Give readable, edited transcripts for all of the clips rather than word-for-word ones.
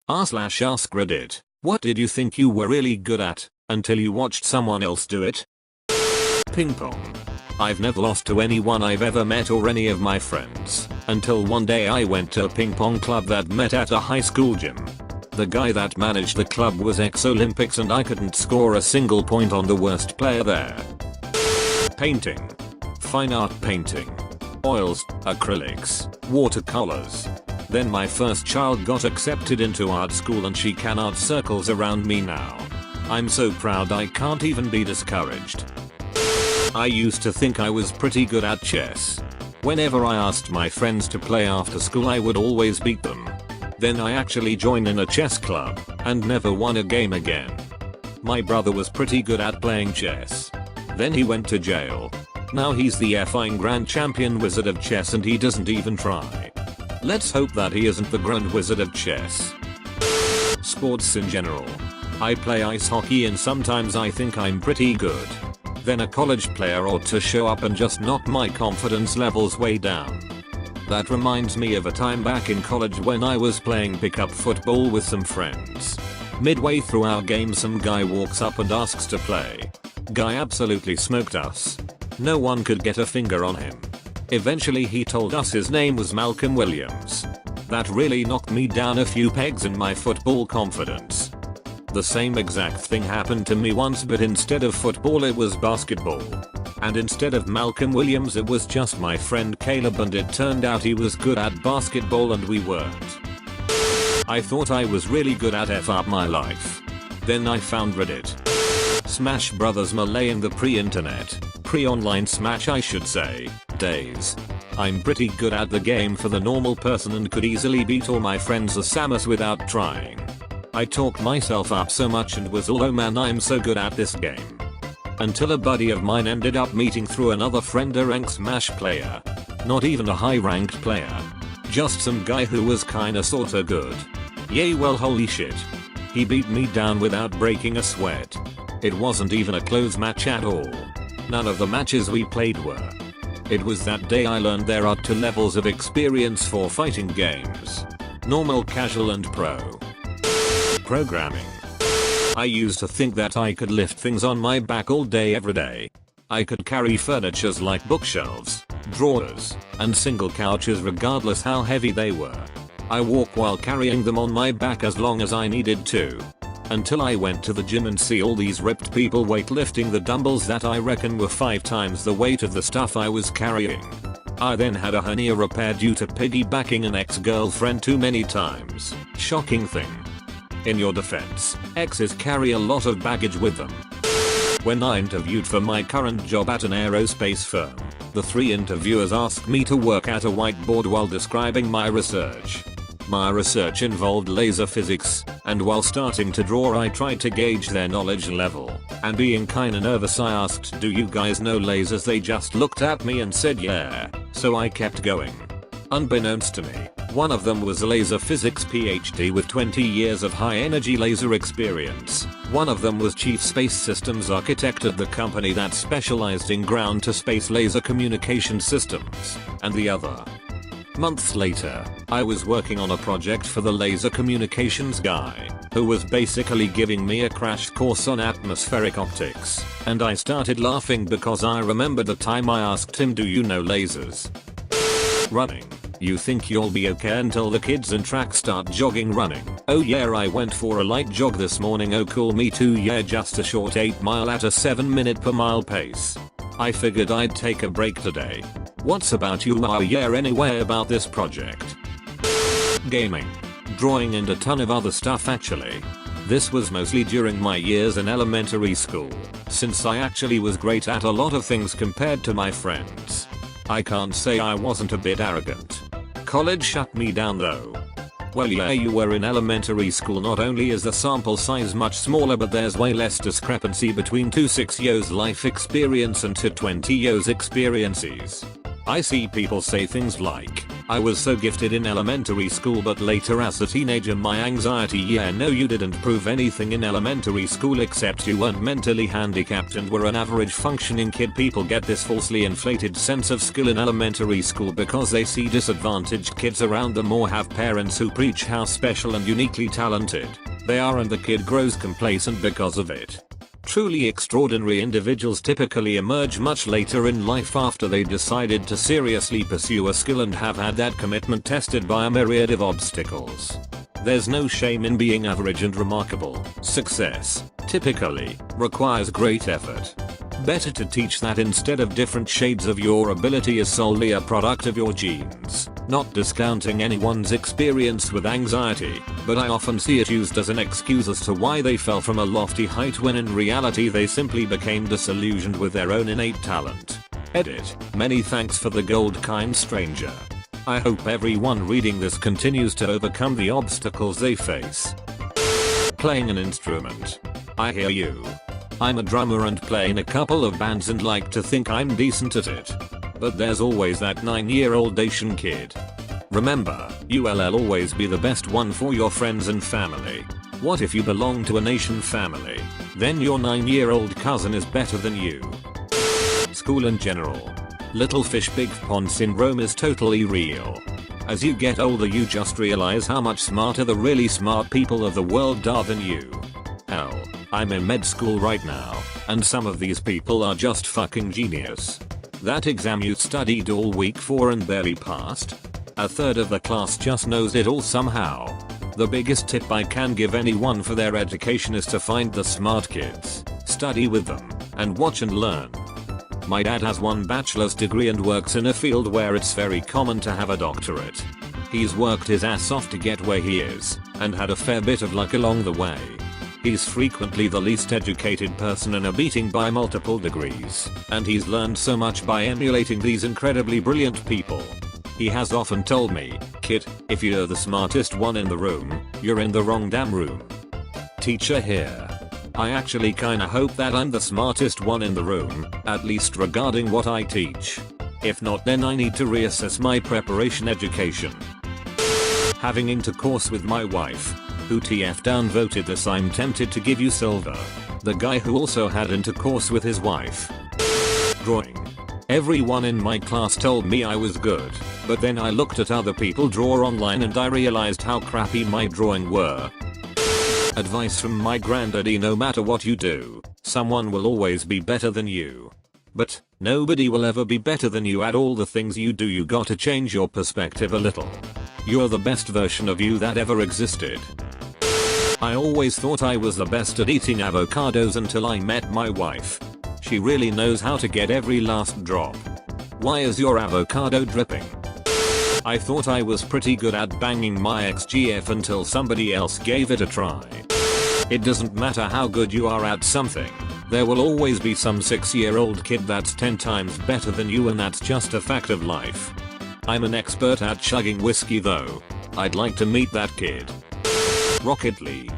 r/AskReddit. What did you think you were really good at until you watched someone else do it? Ping pong. I've never lost to anyone I've ever met or any of my friends until one day I went to a ping pong club that met at a high school gym. The guy that managed the club was ex-Olympics and I couldn't score a single point on the worst player there. Painting. Fine art painting. Oils, acrylics, watercolors. Then my first child got accepted into art school and she can art circles around me now. I'm so proud I can't even be discouraged. I used to think I was pretty good at chess. Whenever I asked my friends to play after school I would always beat them. Then I actually joined in a chess club and never won a game again. My brother was pretty good at playing chess. Then he went to jail. Now he's the effing grand champion wizard of chess and he doesn't even try. Let's hope that he isn't the grand wizard of chess. Sports in general. I play ice hockey and sometimes I think I'm pretty good. Then a college player ought to show up and just knock my confidence levels way down. That reminds me of a time back in college when I was playing pickup football with some friends. Midway through our game some guy walks up and asks to play. Guy absolutely smoked us. No one could get a finger on him. Eventually he told us his name was Malcolm Williams. That really knocked me down a few pegs in my football confidence. The same exact thing happened to me once but instead of football it was basketball. And instead of Malcolm Williams it was just my friend Caleb and it turned out he was good at basketball and we weren't. I thought I was really good at F up my life. Then I found Reddit. Smash Brothers Melee in the pre-internet, pre-online Smash I should say, days. I'm pretty good at the game for the normal person and could easily beat all my friends as Samus without trying. I talked myself up so much and was all oh man I'm so good at this game. Until a buddy of mine ended up meeting through another friend a ranked Smash player. Not even a high ranked player. Just some guy who was kinda sorta good. Yay well holy shit. He beat me down without breaking a sweat. It wasn't even a close match at all. None of the matches we played were. It was that day I learned there are two levels of experience for fighting games. Normal, casual and pro. Programming. I used to think that I could lift things on my back all day every day. I could carry furnitures like bookshelves, drawers, and single couches regardless how heavy they were. I walk while carrying them on my back as long as I needed to. Until I went to the gym and see all these ripped people weightlifting the dumbbells that I reckon were 5 times the weight of the stuff I was carrying. I then had a hernia repaired due to piggybacking an ex-girlfriend too many times. Shocking thing. In your defense, exes carry a lot of baggage with them. When I interviewed for my current job at an aerospace firm, the 3 interviewers asked me to work at a whiteboard while describing my research. My research involved laser physics, and while starting to draw I tried to gauge their knowledge level, and being kinda nervous I asked do you guys know lasers? They just looked at me and said yeah, so I kept going. Unbeknownst to me, one of them was a laser physics PhD with 20 years of high energy laser experience. One of them was chief space systems architect at the company that specialized in ground to space laser communication systems, and the other. Months later, I was working on a project for the laser communications guy, who was basically giving me a crash course on atmospheric optics, and I started laughing because I remembered the time I asked him do you know lasers? Running. You think you'll be okay until the kids in track start jogging running. Oh yeah I went for a light jog this morning oh cool me too yeah just a short 8 mile at a 7 minute per mile pace. I figured I'd take a break today. What's about you? Oh yeah anyway about this project. Gaming. Drawing and a ton of other stuff actually. This was mostly during my years in elementary school, since I actually was great at a lot of things compared to my friends. I can't say I wasn't a bit arrogant. College shut me down though. Well yeah you were in elementary school not only is the sample size much smaller but there's way less discrepancy between 2 6 years life experience and 2 20 years experiences. I see people say things like, I was so gifted in elementary school but later as a teenager my anxiety. Yeah, no, you didn't prove anything in elementary school except you weren't mentally handicapped and were an average functioning kid. People get this falsely inflated sense of skill in elementary school because they see disadvantaged kids around them or have parents who preach how special and uniquely talented they are, and the kid grows complacent because of it. Truly extraordinary individuals typically emerge much later in life after they decided to seriously pursue a skill and have had that commitment tested by a myriad of obstacles. There's no shame in being average and remarkable. Success, typically, requires great effort. Better to teach that instead of different shades of your ability is solely a product of your genes. Not discounting anyone's experience with anxiety, but I often see it used as an excuse as to why they fell from a lofty height when in reality they simply became disillusioned with their own innate talent. Edit. Many thanks for the gold, kind stranger. I hope everyone reading this continues to overcome the obstacles they face. Playing an instrument. I hear you. I'm a drummer and play in a couple of bands and like to think I'm decent at it. But there's always that 9-year-old Asian kid. Remember, you'll always be the best one for your friends and family. What if you belong to an Asian family? Then your 9-year-old cousin is better than you. School in general. Little fish big pond syndrome is totally real. As you get older you just realize how much smarter the really smart people of the world are than you. Hell, I'm in med school right now, and some of these people are just fucking genius. That exam you studied all week for and barely passed? A third of the class just knows it all somehow. The biggest tip I can give anyone for their education is to find the smart kids, study with them, and watch and learn. My dad has one bachelor's degree and works in a field where it's very common to have a doctorate. He's worked his ass off to get where he is, and had a fair bit of luck along the way. He's frequently the least educated person in a meeting by multiple degrees, and he's learned so much by emulating these incredibly brilliant people. He has often told me, kid, if you're the smartest one in the room, you're in the wrong damn room. Teacher here. I actually kinda hope that I'm the smartest one in the room, at least regarding what I teach. If not, then I need to reassess my preparation education. Having intercourse with my wife. Who TF downvoted this? I'm tempted to give you silver. The guy who also had intercourse with his wife. Drawing. Everyone in my class told me I was good, but then I looked at other people draw online and I realized how crappy my drawing were. Advice from my granddaddy: no matter what you do, someone will always be better than you. But nobody will ever be better than you at all the things you do. You gotta change your perspective a little. You're the best version of you that ever existed. I always thought I was the best at eating avocados until I met my wife. She really knows how to get every last drop. Why is your avocado dripping? I thought I was pretty good at banging my ex-GF until somebody else gave it a try. It doesn't matter how good you are at something, there will always be some 6-year-old kid that's 10 times better than you, and that's just a fact of life. I'm an expert at chugging whiskey though. I'd like to meet that kid. Rocket League.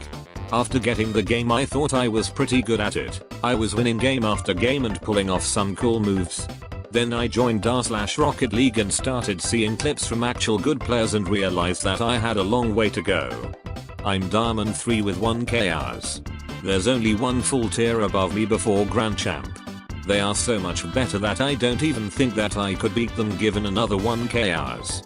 After getting the game I thought I was pretty good at it. I was winning game after game and pulling off some cool moves. Then I joined r/Rocket League and started seeing clips from actual good players and realized that I had a long way to go. I'm Diamond 3 with 1k hours. There's only one full tier above me before Grand Champ. They are so much better that I don't even think that I could beat them given another 1k hours.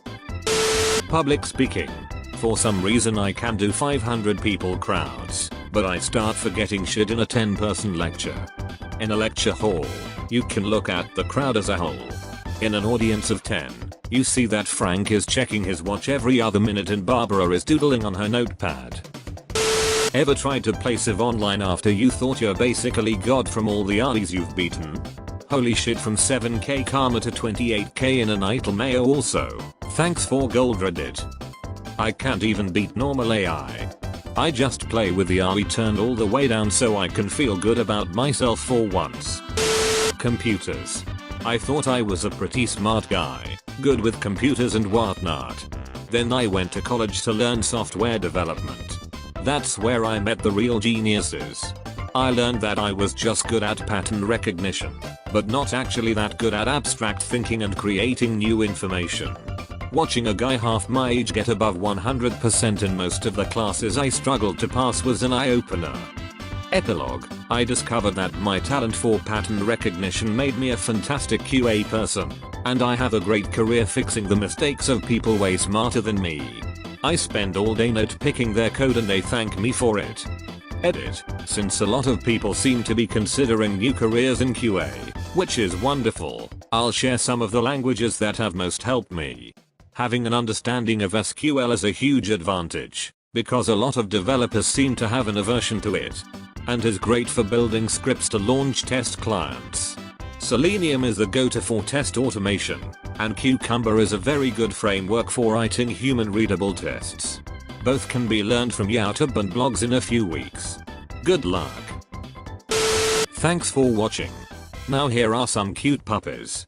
Public speaking. For some reason I can do 500 people crowds, but I start forgetting shit in a 10-person lecture. In a lecture hall, you can look at the crowd as a whole. In an audience of 10, you see that Frank is checking his watch every other minute and Barbara is doodling on her notepad. Ever tried to play Civ online after you thought you're basically God from all the armies you've beaten? Holy shit, from 7k karma to 28k in an idle mayo also. Thanks for gold Reddit. I can't even beat normal AI. I just play with the RE turned all the way down so I can feel good about myself for once. Computers. I thought I was a pretty smart guy, good with computers and whatnot. Then I went to college to learn software development. That's where I met the real geniuses. I learned that I was just good at pattern recognition. but not actually that good at abstract thinking and creating new information. Watching a guy half my age get above 100% in most of the classes I struggled to pass was an eye-opener. Epilogue, I discovered that my talent for pattern recognition made me a fantastic QA person, and I have a great career fixing the mistakes of people way smarter than me. I spend all day nitpicking their code and they thank me for it. Edit, since a lot of people seem to be considering new careers in QA, which is wonderful, I'll share some of the languages that have most helped me. Having an understanding of SQL is a huge advantage, because a lot of developers seem to have an aversion to it, and is great for building scripts to launch test clients. Selenium is the go-to for test automation, and Cucumber is a very good framework for writing human-readable tests. Both can be learned from YouTube and blogs in a few weeks. Good luck. Thanks for watching. Now here are some cute puppies.